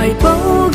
Ai bao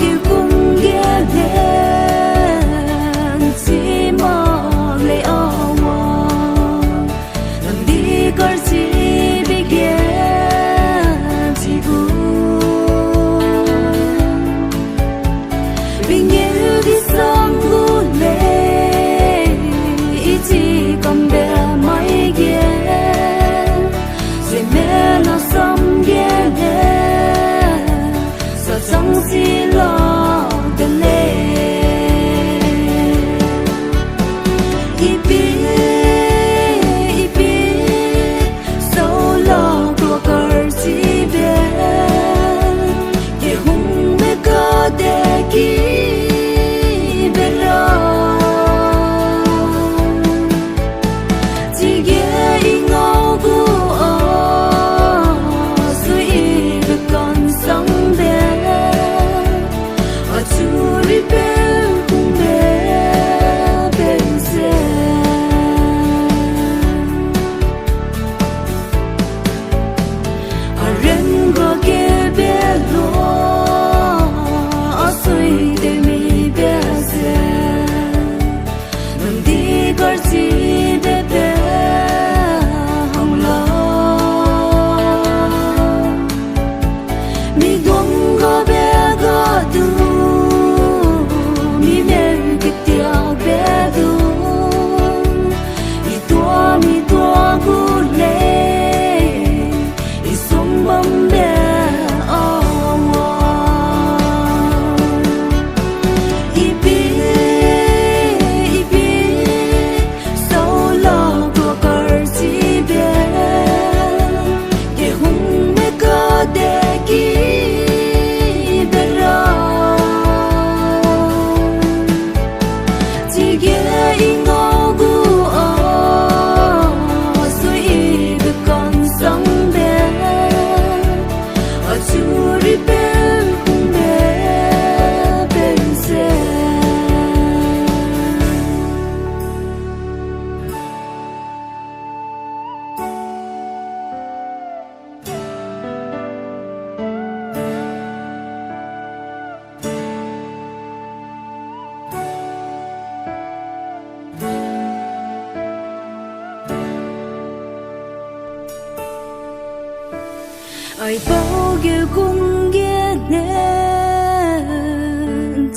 giờ cũng ghé nên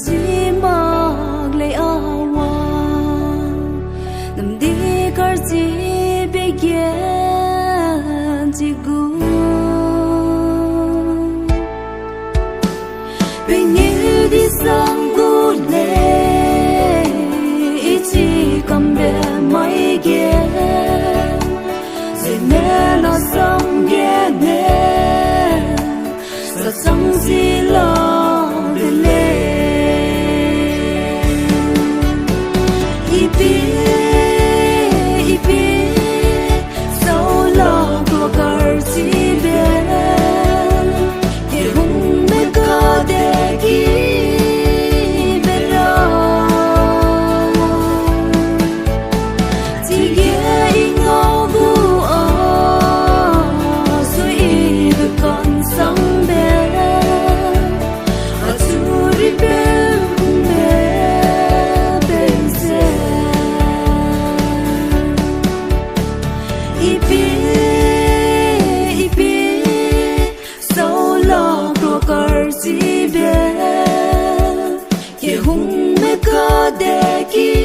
chỉ mặc lấy awa nằm đi cар chỉ bị ghé chỉ gu bên như đi sang gu lệ chỉ cầm bè mấy ghé rồi mẹ nó sống ghé chẳng gì lo để lên ipi sâu lo của cар chỉ bên để hùng mê có để kí bên đó chỉ ghé ý ngô gu rồi ý được còn sống chỉ biết hùng mê có để kí